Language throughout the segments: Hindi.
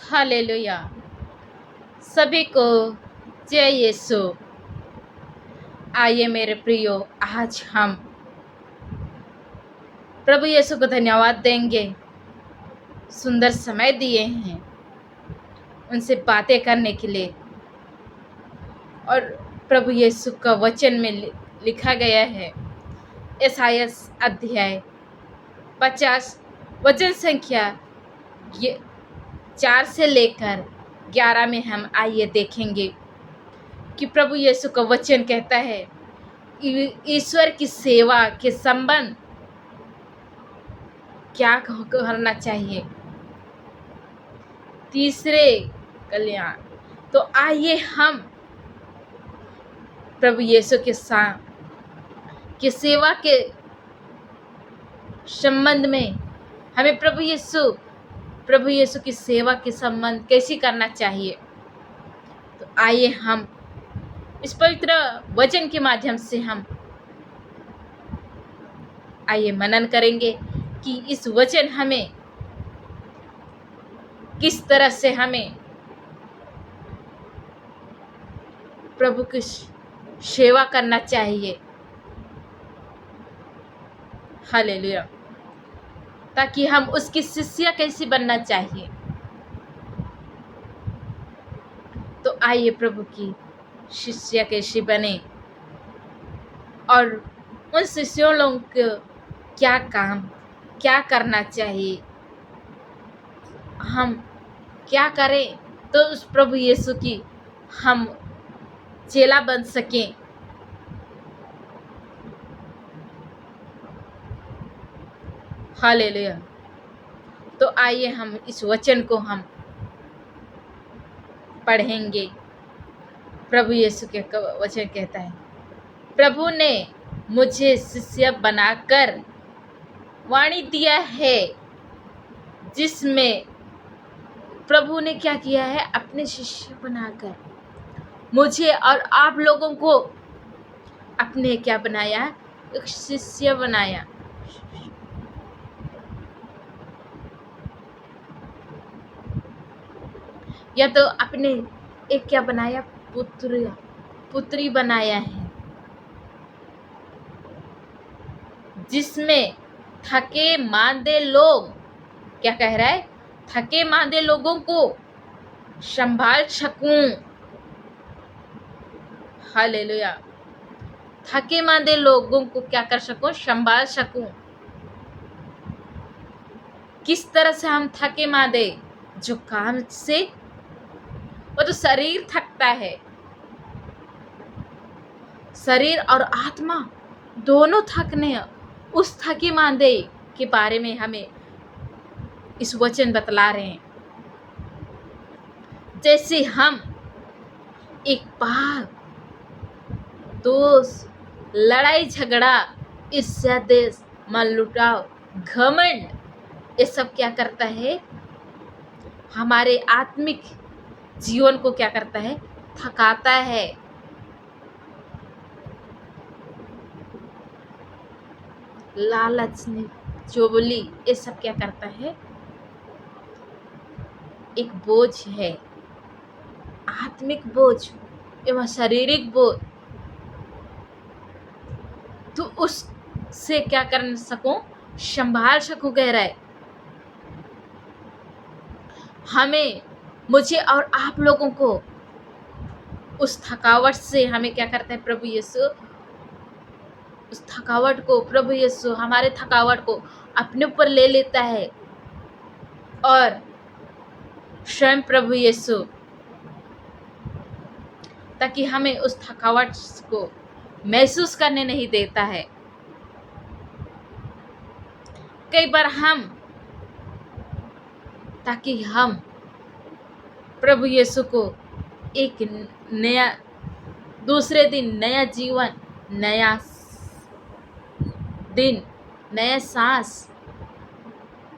हालेलुया। सभी को जय यीशु। आइए मेरे प्रियो, आज हम प्रभु यीशु को धन्यवाद देंगे। सुंदर समय दिए हैं उनसे बातें करने के लिए। और प्रभु यीशु का वचन में लिखा गया है, यशायाह अध्याय 50 वचन संख्या 4 से लेकर 11 में हम आइए देखेंगे कि प्रभु यीशु का वचन कहता है ईश्वर की सेवा के संबंध क्या करना चाहिए। तीसरे कल्याण। तो आइए हम प्रभु यीशु के साथ की सेवा के संबंध में हमें प्रभु यीशु की सेवा के संबंध कैसे करना चाहिए। तो आइए हम इस पवित्र वचन के माध्यम से हम आइए मनन करेंगे कि इस वचन हमें किस तरह से हमें प्रभु की सेवा करना चाहिए। हालेलुया। ताकि हम उसकी शिष्य कैसे बनना चाहिए। तो आइए प्रभु की शिष्य कैसे बने और उन शिष्यों लोगों को क्या करना चाहिए, हम क्या करें तो उस प्रभु यीशु की हम चेला बन सकें। हालेलुया। तो आइए हम इस वचन को हम पढ़ेंगे। प्रभु यीशु के वचन कहता है, प्रभु ने मुझे शिष्य बनाकर वाणी दिया है, जिसमें प्रभु ने क्या किया है, अपने शिष्य बनाकर मुझे और आप लोगों को अपने क्या बनाया, एक शिष्य बनाया। या तो अपने एक क्या बनाया, पुत्री बनाया है, जिसमें थके मांदे लोग, क्या कह रहा है, थके मांदे लोगों को संभाल सकूं। हालेलुया। थके मांदे लोगों को क्या कर सकूं, संभाल सकूं। किस तरह से हम थके मांदे, जो काम से, वो तो शरीर थकता है, शरीर और आत्मा दोनों थकने, उस थके मांदे के बारे में हमें इस वचन बतला रहे हैं। जैसे हम एक बार दोस्त, लड़ाई झगड़ा, ईर्ष्या, देश, मन लुटाव, घमंड, ये सब क्या करता है, हमारे आत्मिक जीवन को क्या करता है, थकाता है। लालच, चुगली, ये सब क्या करता है, एक बोझ है, आत्मिक बोझ एवं शारीरिक बोझ। तो उससे क्या कर सकूं, संभाल सकूं। कह रहा है हमें, मुझे और आप लोगों को उस थकावट से हमें क्या करता है, प्रभु यीशु उस थकावट को, प्रभु यीशु हमारे थकावट को अपने ऊपर ले लेता है और स्वयं प्रभु यीशु, ताकि हमें उस थकावट को महसूस करने नहीं देता है। कई बार हम, ताकि हम प्रभु यीशु को एक नया, दूसरे दिन नया जीवन, नया दिन, नया सांस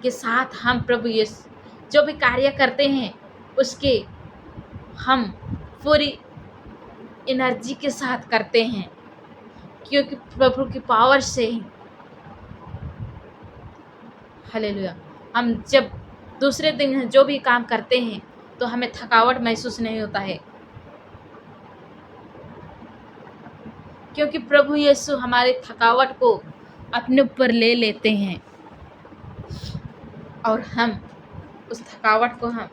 के साथ हम प्रभु यीशु जो भी कार्य करते हैं उसके हम पूरी एनर्जी के साथ करते हैं, क्योंकि प्रभु की पावर से ही। हालेलुया। हम जब दूसरे दिन जो भी काम करते हैं तो हमें थकावट महसूस नहीं होता है, क्योंकि प्रभु यीशु हमारे थकावट को अपने ऊपर ले लेते हैं और हम उस थकावट को हम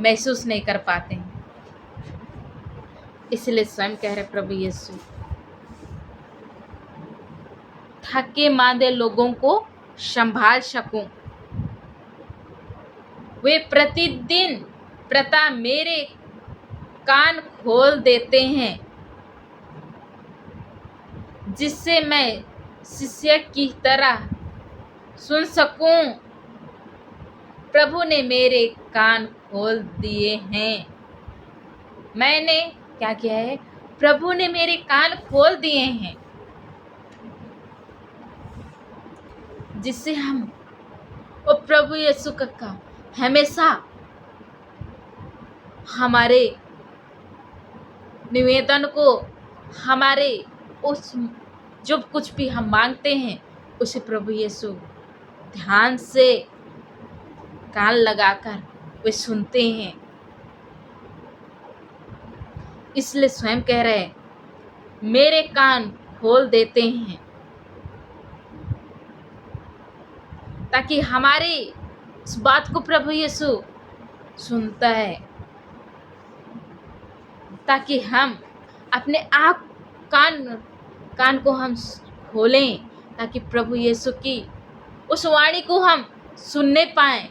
महसूस नहीं कर पाते हैं। इसलिए स्वयं कह रहे प्रभु यीशु, थके मांदे लोगों को संभाल सकूं। वे प्रतिदिन प्रता मेरे कान खोल देते हैं, जिससे मैं शिष्य की तरह सुन सकूं। प्रभु ने मेरे कान खोल दिए हैं। मैंने क्या किया है? प्रभु ने मेरे कान खोल दिए हैं, जिससे हम वो प्रभु यीशु का हमेशा हमारे निवेदन को, हमारे उस जो कुछ भी हम मांगते हैं उसे प्रभु यीशु ध्यान से कान लगाकर वे सुनते हैं। इसलिए स्वयं कह रहे हैं, मेरे कान खोल देते हैं, ताकि हमारी इस बात को प्रभु यीशु सुनता है, ताकि हम अपने आप कान को हम खोलें, ताकि प्रभु यीशु की उस वाणी को हम सुनने पाएं।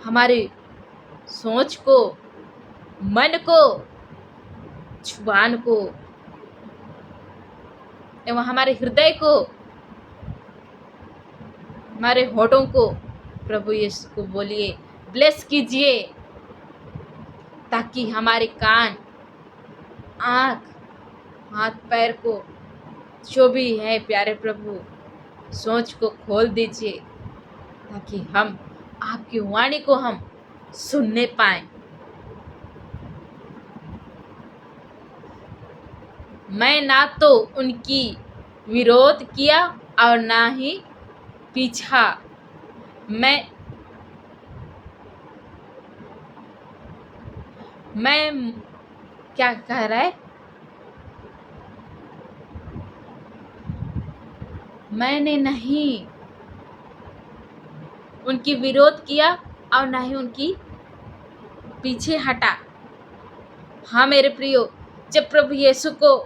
हमारी सोच को, मन को, जुबान को एवं हमारे हृदय को, हमारे होठों को प्रभु यीशु को बोलिए, ब्लेस कीजिए, ताकि हमारे कान, आँख, हाथ पैर को जो भी है प्यारे प्रभु, सोच को खोल दीजिए, ताकि हम आपकी वाणी को हम सुनने पाएं। मैं ना तो उनकी विरोध किया और ना ही पीछा। मैं क्या कह रहा है? मैंने नहीं उनकी विरोध किया और ना ही उनकी पीछे हटा। हाँ मेरे प्रियो, जब प्रभु यीशु को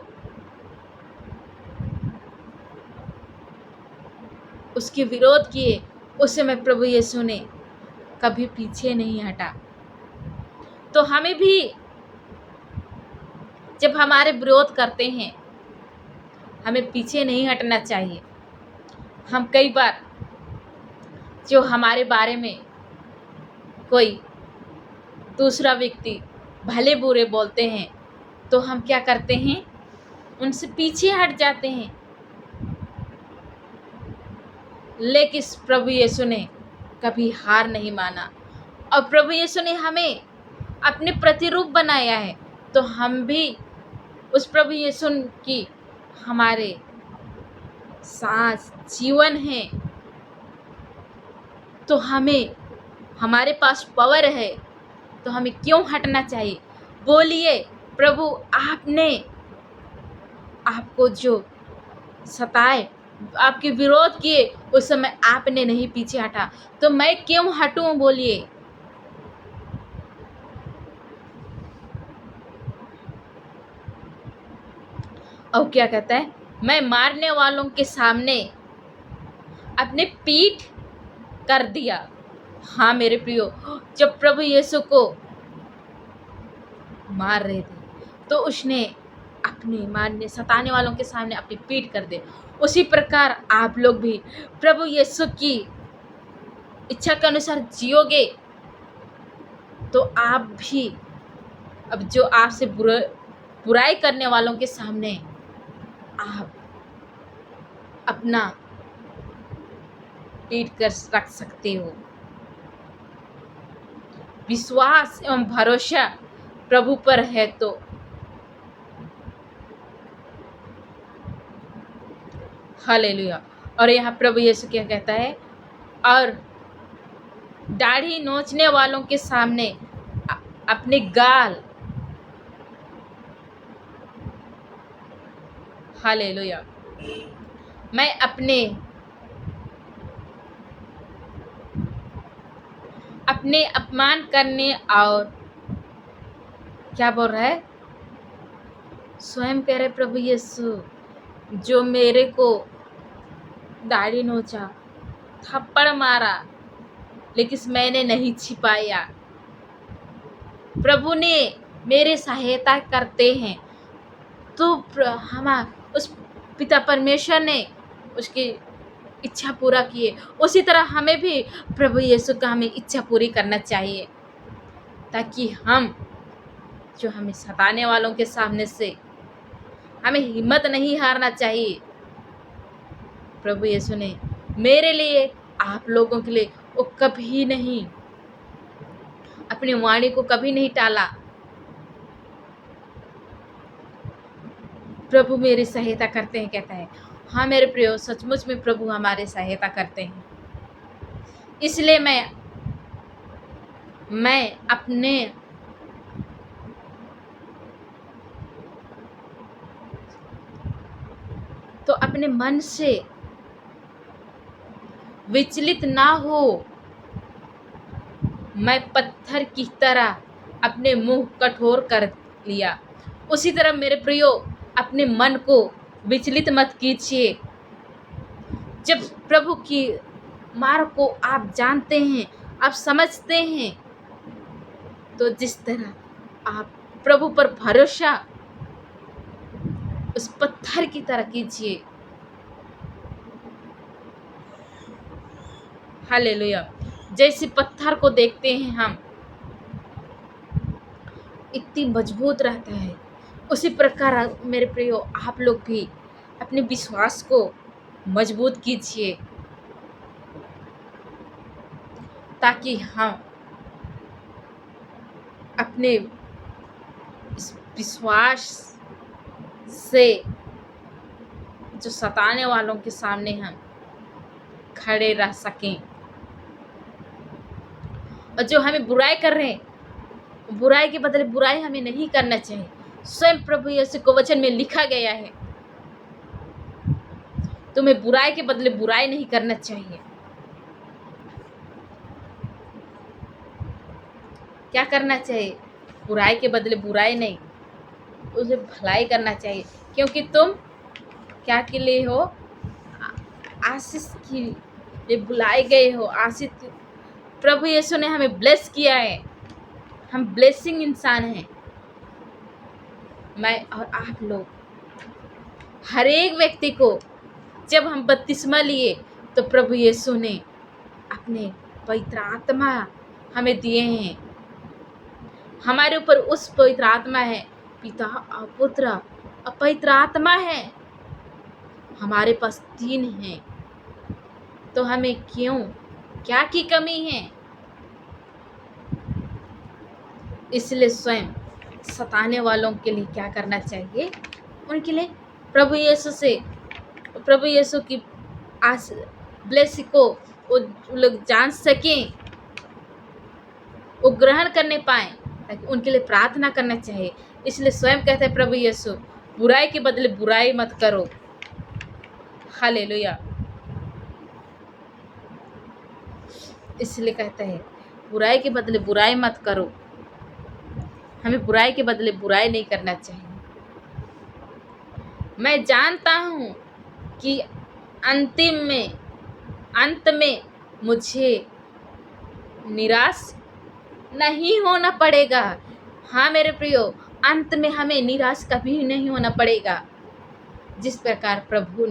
उसके विरोध किए, उस समय प्रभु यीशु ने कभी पीछे नहीं हटा। तो हमें भी जब हमारे विरोध करते हैं, हमें पीछे नहीं हटना चाहिए। हम कई बार जो हमारे बारे में कोई दूसरा व्यक्ति भले बुरे बोलते हैं, तो हम क्या करते हैं? उनसे पीछे हट जाते हैं। लेकिन प्रभु यीशु ने कभी हार नहीं माना और प्रभु यीशु ने हमें अपने प्रतिरूप बनाया है, तो हम भी उस प्रभु यीशु की हमारे सांस जीवन है, तो हमें, हमारे पास पावर है, तो हमें क्यों हटना चाहिए? बोलिए, प्रभु आपने आपको जो सताए, आपके विरोध किए, उस समय आपने नहीं पीछे हटा, तो मैं क्यों हटूं? बोलिए। और क्या कहता है? मैं मारने वालों के सामने अपने पीठ कर दिया। हाँ मेरे प्रियो, जब प्रभु यीशु को मार रहे थे तो उसने अपने मारने सताने वालों के सामने अपनी पीठ कर दे। उसी प्रकार आप लोग भी प्रभु यीशु की इच्छा के अनुसार जियोगे, तो आप भी अब जो आपसे बुराई करने वालों के सामने आप अपना पीठ कर रख सकते हो। विश्वास एवं भरोसा प्रभु पर है तो हालेलुया। और यहाँ प्रभु यीशु क्या कहता है? और दाढ़ी नोचने वालों के सामने अपने गाल, हालेलुया, मैं अपने अपमान करने, और क्या बोल रहा है, स्वयं कह रहे प्रभु यीशु, जो मेरे को दाढ़ी नोचा, थप्पड़ मारा, लेकिन मैंने नहीं छिपाया। प्रभु ने मेरे सहायता करते हैं, तो हम उस पिता परमेश्वर ने उसकी इच्छा पूरा किए, उसी तरह हमें भी प्रभु यीशु का हमें इच्छा पूरी करना चाहिए, ताकि हम जो हमें सताने वालों के सामने से हमें हिम्मत नहीं हारना चाहिए। प्रभु यीशु ने मेरे लिए, आप लोगों के लिए वो कभी नहीं, अपनी वाणी को कभी नहीं टाला। प्रभु मेरी सहायता करते हैं, कहता है। हाँ मेरे प्रियो, सचमुच में प्रभु हमारे सहायता करते हैं। इसलिए मैं अपने मन से विचलित ना हो, मैं पत्थर की तरह अपने मुंह कठोर कर लिया। उसी तरह मेरे प्रियो, अपने मन को विचलित मत कीजिए। जब प्रभु की मार्ग को आप जानते हैं, आप समझते हैं, तो जिस तरह आप प्रभु पर भरोसा उस पत्थर की तरह कीजिए। हालेलुया। जैसे पत्थर को देखते हैं हम, इतनी मजबूत रहता है, उसी प्रकार मेरे प्रियो, आप लोग भी अपने विश्वास को मजबूत कीजिए, ताकि हम अपने इस विश्वास से जो सताने वालों के सामने हम खड़े रह सकें। और जो हमें बुराई कर रहे हैं, बुराई के बदले बुराई हमें नहीं करना चाहिए। स्वयं प्रभु यीशु को वचन में लिखा गया है, तुम्हें बुराई के बदले बुराई नहीं करना चाहिए। क्या करना चाहिए? बुराई के बदले बुराई नहीं, उसे भलाई करना चाहिए, क्योंकि तुम क्या के लिए हो? आशीष के लिए बुलाए गए हो। आशीष प्रभु यीशु ने हमें ब्लेस किया है, हम ब्लेसिंग इंसान हैं। मैं और आप लोग, हर एक व्यक्ति को, जब हम बपतिस्मा लिए तो प्रभु यीशु ने अपने पवित्र आत्मा हमें दिए हैं। हमारे ऊपर उस पवित्र आत्मा है, पिता और पुत्र और पवित्र आत्मा है। हमारे पास 3 हैं, तो हमें क्यों, क्या की कमी है? इसलिए स्वयं सताने वालों के लिए क्या करना चाहिए? उनके लिए प्रभु यीशु की ब्लेसिंग को वो लोग जान सकें, वो ग्रहण करने पाए, ताकि उनके लिए प्रार्थना करना चाहिए। इसलिए स्वयं कहते हैं प्रभु यीशु, बुराई के बदले बुराई मत करो। हालेलुया। इसलिए कहते हैं, बुराई के बदले बुराई मत करो। हमें बुराई के बदले बुराई नहीं करना चाहिए। मैं जानता हूँ कि अंत में मुझे निराश नहीं होना पड़ेगा। हाँ मेरे प्रियो, अंत में हमें निराश कभी नहीं होना पड़ेगा। जिस प्रकार प्रभु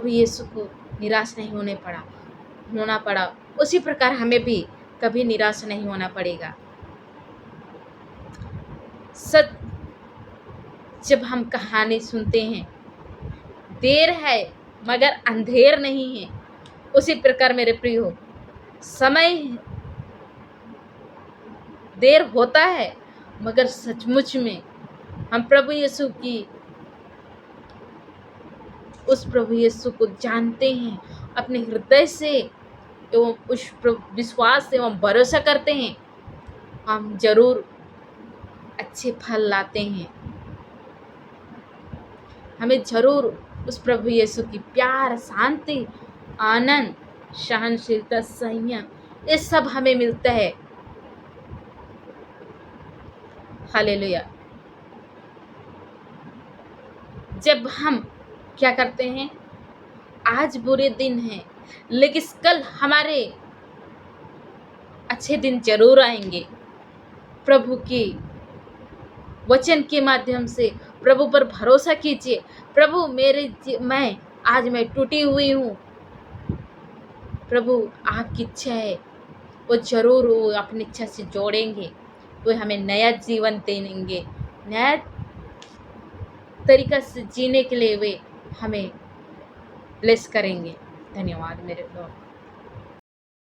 यीशु को निराश नहीं होना पड़ा, उसी प्रकार हमें भी कभी निराश नहीं होना पड़ेगा। जब हम कहानी सुनते हैं, देर है मगर अंधेर नहीं है, उसी प्रकार मेरे प्रियो, समय देर होता है, मगर सचमुच में हम उस प्रभु यीशु को जानते हैं अपने हृदय से एवं उस विश्वास एवं भरोसा करते हैं, हम जरूर अच्छे फल लाते हैं। हमें जरूर उस प्रभु यीशु की प्यार, शांति, आनंद, सहनशीलता, संयम, ये सब हमें मिलता है। हालेलुया। जब हम क्या करते हैं, आज बुरे दिन हैं लेकिन कल हमारे अच्छे दिन जरूर आएंगे। प्रभु की वचन के माध्यम से प्रभु पर भरोसा कीजिए। प्रभु मैं टूटी हुई हूँ, प्रभु आपकी इच्छा है, वो जरूर वो अपनी इच्छा से जोड़ेंगे, वो हमें नया जीवन देंगे, नया तरीका से जीने के लिए वे हमें ब्लेस करेंगे। धन्यवाद मेरे दोस्त।